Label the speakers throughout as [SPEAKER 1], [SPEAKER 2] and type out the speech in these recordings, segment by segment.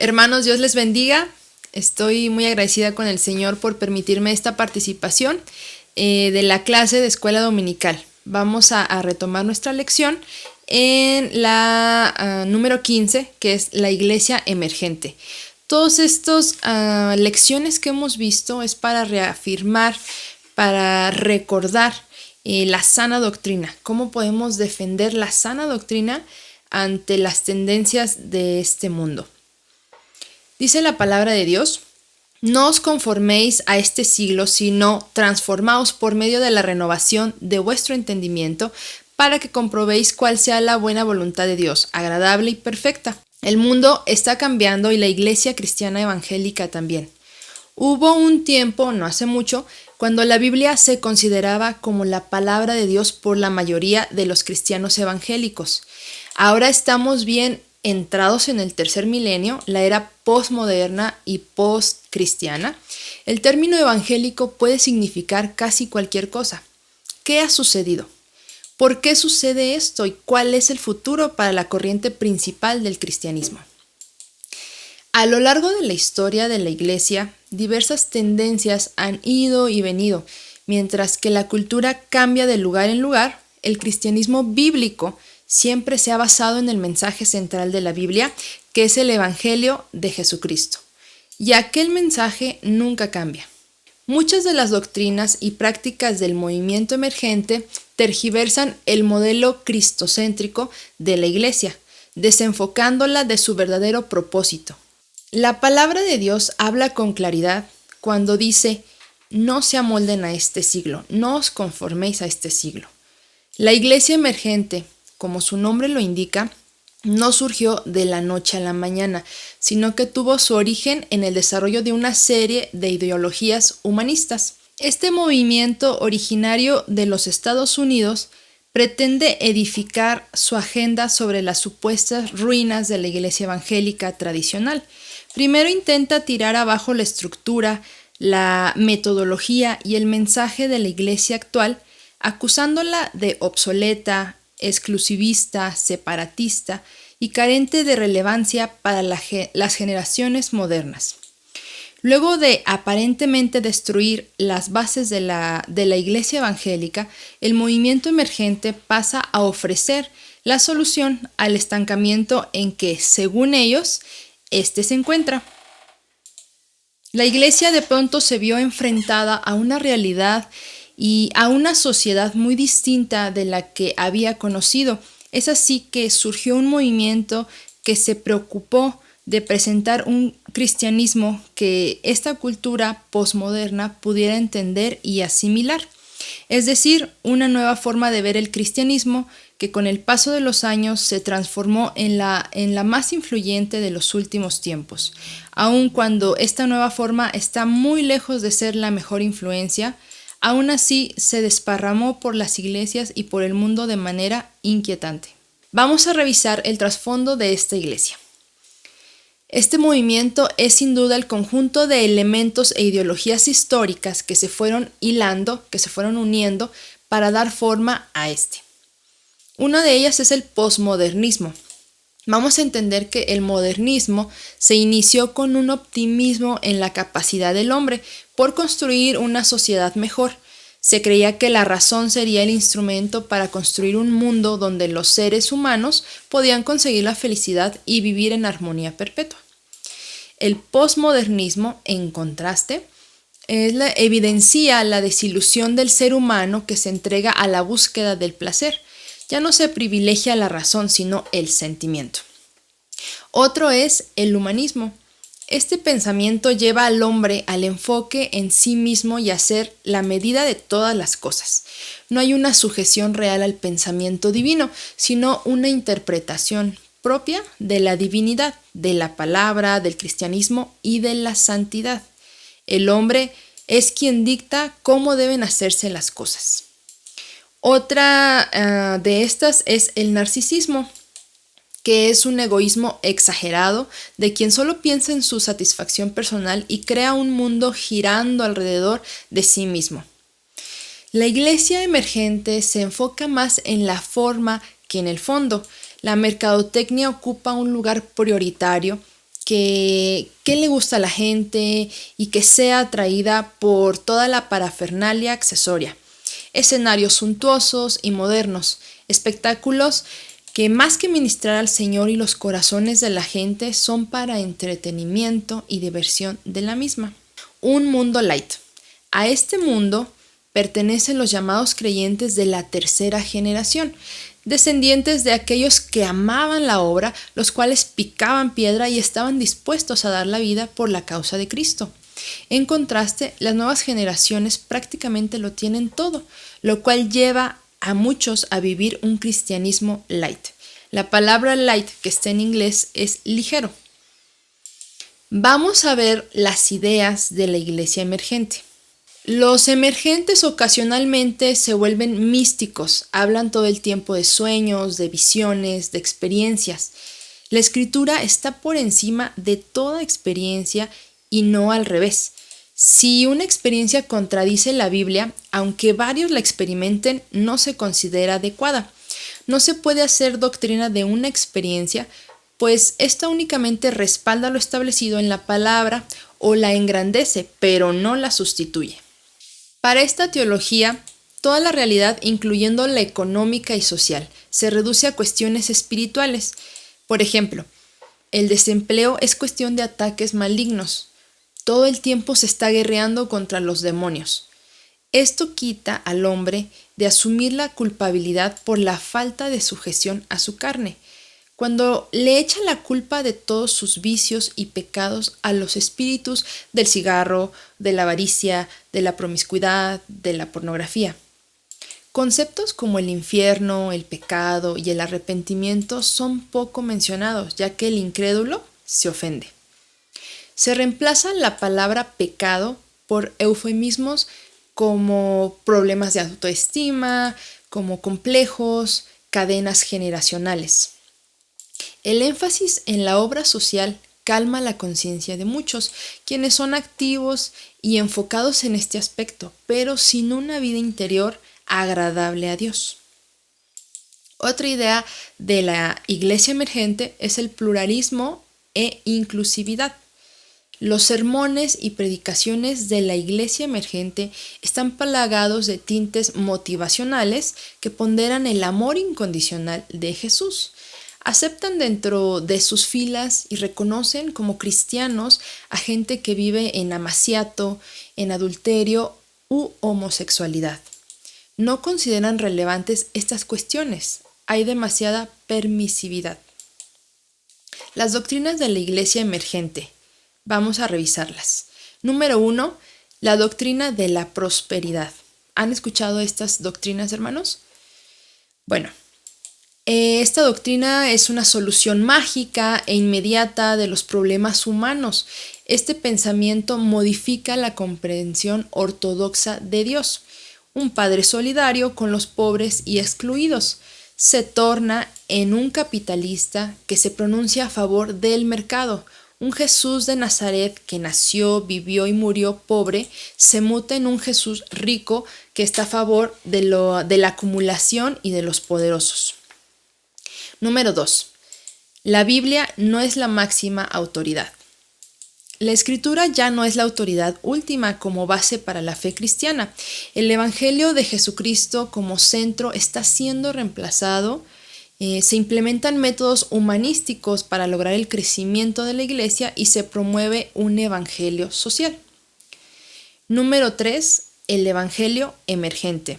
[SPEAKER 1] Hermanos, Dios les bendiga. Estoy muy agradecida con el Señor por permitirme esta participación de la clase de escuela dominical. Vamos a retomar nuestra lección en la número 15, que es la iglesia emergente. Todas estas lecciones que hemos visto es para reafirmar, para recordar la sana doctrina. ¿Cómo podemos defender la sana doctrina ante las tendencias de este mundo? Dice la palabra de Dios: no os conforméis a este siglo, sino transformaos por medio de la renovación de vuestro entendimiento, para que comprobéis cuál sea la buena voluntad de Dios, agradable y perfecta. El mundo está cambiando y la iglesia cristiana evangélica también. Hubo un tiempo, no hace mucho, cuando la Biblia se consideraba como la palabra de Dios por la mayoría de los cristianos evangélicos. Ahora estamos bien entrados en el tercer milenio, la era postmoderna y postcristiana. El término evangélico puede significar casi cualquier cosa. ¿Qué ha sucedido? ¿Por qué sucede esto y cuál es el futuro para la corriente principal del cristianismo? A lo largo de la historia de la iglesia, diversas tendencias han ido y venido. Mientras que la cultura cambia de lugar en lugar, el cristianismo bíblico siempre se ha basado en el mensaje central de la Biblia, que es el Evangelio de Jesucristo. Y aquel mensaje nunca cambia. Muchas de las doctrinas y prácticas del movimiento emergente tergiversan el modelo cristocéntrico de la iglesia, desenfocándola de su verdadero propósito. La palabra de Dios habla con claridad cuando dice: no se amolden a este siglo, no os conforméis a este siglo. La iglesia emergente, como su nombre lo indica, no surgió de la noche a la mañana, sino que tuvo su origen en el desarrollo de una serie de ideologías humanistas. Este movimiento originario de los Estados Unidos pretende edificar su agenda sobre las supuestas ruinas de la iglesia evangélica tradicional. Primero intenta tirar abajo la estructura, la metodología y el mensaje de la iglesia actual, acusándola de obsoleta, exclusivista, separatista y carente de relevancia para las generaciones modernas. Luego de aparentemente destruir las bases de la iglesia evangélica, el movimiento emergente pasa a ofrecer la solución al estancamiento en que, según ellos, este se encuentra. La iglesia de pronto se vio enfrentada a una realidad y a una sociedad muy distinta de la que había conocido. Es así que surgió un movimiento que se preocupó de presentar un cristianismo que esta cultura posmoderna pudiera entender y asimilar. Es decir, una nueva forma de ver el cristianismo que con el paso de los años se transformó en la más influyente de los últimos tiempos. Aun cuando esta nueva forma está muy lejos de ser la mejor influencia, aún así se desparramó por las iglesias y por el mundo de manera inquietante. Vamos a revisar el trasfondo de esta iglesia. Este movimiento es sin duda el conjunto de elementos e ideologías históricas que se fueron hilando, que se fueron uniendo para dar forma a este. Una de ellas es el posmodernismo. Vamos a entender que el modernismo se inició con un optimismo en la capacidad del hombre por construir una sociedad mejor. Se creía que la razón sería el instrumento para construir un mundo donde los seres humanos podían conseguir la felicidad y vivir en armonía perpetua. El posmodernismo, en contraste, evidencia la desilusión del ser humano que se entrega a la búsqueda del placer. Ya no se privilegia la razón, sino el sentimiento. Otro es el humanismo. Este pensamiento lleva al hombre al enfoque en sí mismo y a ser la medida de todas las cosas. No hay una sujeción real al pensamiento divino, sino una interpretación propia de la divinidad, de la palabra, del cristianismo y de la santidad. El hombre es quien dicta cómo deben hacerse las cosas. Otra de estas es el narcisismo, que es un egoísmo exagerado de quien solo piensa en su satisfacción personal y crea un mundo girando alrededor de sí mismo. La iglesia emergente se enfoca más en la forma que en el fondo. La mercadotecnia ocupa un lugar prioritario que le gusta a la gente y que sea atraída por toda la parafernalia accesoria. Escenarios suntuosos y modernos, espectáculos que más que ministrar al Señor y los corazones de la gente son para entretenimiento y diversión de la misma. Un mundo light. A este mundo pertenecen los llamados creyentes de la tercera generación, descendientes de aquellos que amaban la obra, los cuales picaban piedra y estaban dispuestos a dar la vida por la causa de Cristo. En contraste, las nuevas generaciones prácticamente lo tienen todo, lo cual lleva a muchos a vivir un cristianismo light. La palabra light, que está en inglés, es ligero. Vamos a ver las ideas de la iglesia emergente. Los emergentes ocasionalmente se vuelven místicos, hablan todo el tiempo de sueños, de visiones, de experiencias. La escritura está por encima de toda experiencia y no al revés. Si una experiencia contradice la Biblia, aunque varios la experimenten, no se considera adecuada. No se puede hacer doctrina de una experiencia, pues esta únicamente respalda lo establecido en la palabra o la engrandece, pero no la sustituye. Para esta teología, toda la realidad, incluyendo la económica y social, se reduce a cuestiones espirituales. Por ejemplo, el desempleo es cuestión de ataques malignos. Todo el tiempo se está guerreando contra los demonios. Esto quita al hombre de asumir la culpabilidad por la falta de sujeción a su carne, cuando le echa la culpa de todos sus vicios y pecados a los espíritus del cigarro, de la avaricia, de la promiscuidad, de la pornografía. Conceptos como el infierno, el pecado y el arrepentimiento son poco mencionados, ya que el incrédulo se ofende. Se reemplaza la palabra pecado por eufemismos como problemas de autoestima, como complejos, cadenas generacionales. El énfasis en la obra social calma la conciencia de muchos, quienes son activos y enfocados en este aspecto, pero sin una vida interior agradable a Dios. Otra idea de la iglesia emergente es el pluralismo e inclusividad. Los sermones y predicaciones de la iglesia emergente están plagados de tintes motivacionales que ponderan el amor incondicional de Jesús. Aceptan dentro de sus filas y reconocen como cristianos a gente que vive en amaciato, en adulterio u homosexualidad. No consideran relevantes estas cuestiones. Hay demasiada permisividad. Las doctrinas de la iglesia emergente. Vamos a revisarlas. Número 1, la doctrina de la prosperidad. ¿Han escuchado estas doctrinas, hermanos? Bueno, esta doctrina es una solución mágica e inmediata de los problemas humanos. Este pensamiento modifica la comprensión ortodoxa de Dios, un Padre solidario con los pobres y excluidos. Se torna en un capitalista que se pronuncia a favor del mercado. Un Jesús de Nazaret que nació, vivió y murió pobre, se muta en un Jesús rico que está a favor de la acumulación y de los poderosos. Número 2. La Biblia no es la máxima autoridad. La Escritura ya no es la autoridad última como base para la fe cristiana. El Evangelio de Jesucristo como centro está siendo reemplazado. Se implementan métodos humanísticos para lograr el crecimiento de la iglesia y se promueve un evangelio social. Número 3. El evangelio emergente.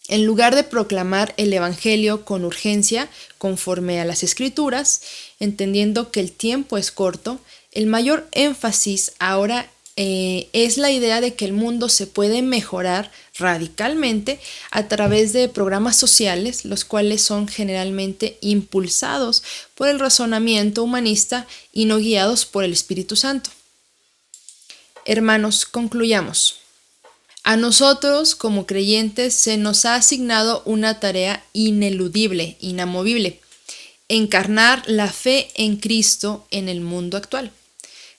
[SPEAKER 1] En lugar de proclamar el evangelio con urgencia, conforme a las escrituras, entendiendo que el tiempo es corto, el mayor énfasis ahora es la idea de que el mundo se puede mejorar radicalmente a través de programas sociales, los cuales son generalmente impulsados por el razonamiento humanista y no guiados por el Espíritu Santo. Hermanos, concluyamos. A nosotros, como creyentes, se nos ha asignado una tarea ineludible, inamovible: encarnar la fe en Cristo en el mundo actual.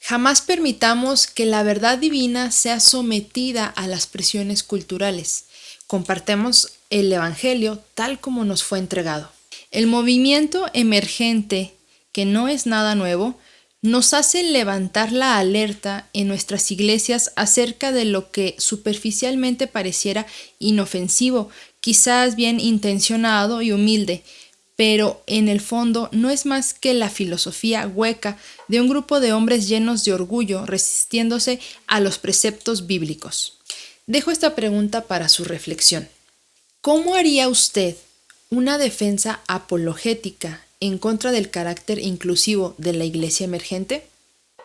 [SPEAKER 1] Jamás permitamos que la verdad divina sea sometida a las presiones culturales. Compartamos el Evangelio tal como nos fue entregado. El movimiento emergente, que no es nada nuevo, nos hace levantar la alerta en nuestras iglesias acerca de lo que superficialmente pareciera inofensivo, quizás bien intencionado y humilde, pero en el fondo no es más que la filosofía hueca de un grupo de hombres llenos de orgullo resistiéndose a los preceptos bíblicos. Dejo esta pregunta para su reflexión. ¿Cómo haría usted una defensa apologética en contra del carácter inclusivo de la iglesia emergente?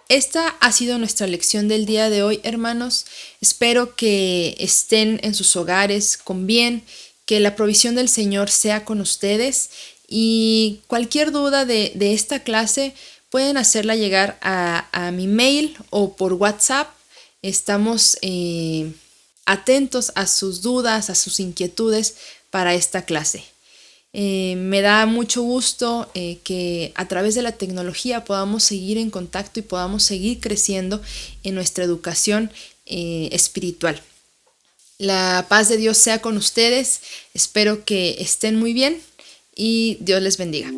[SPEAKER 1] Esta ha sido nuestra lección del día de hoy, hermanos. Espero que estén en sus hogares con bien, que la provisión del Señor sea con ustedes y cualquier duda de esta clase pueden hacerla llegar a mi mail o por WhatsApp. Estamos atentos a sus dudas, a sus inquietudes para esta clase. Me da mucho gusto que a través de la tecnología podamos seguir en contacto y podamos seguir creciendo en nuestra educación espiritual. La paz de Dios sea con ustedes. Espero que estén muy bien y Dios les bendiga.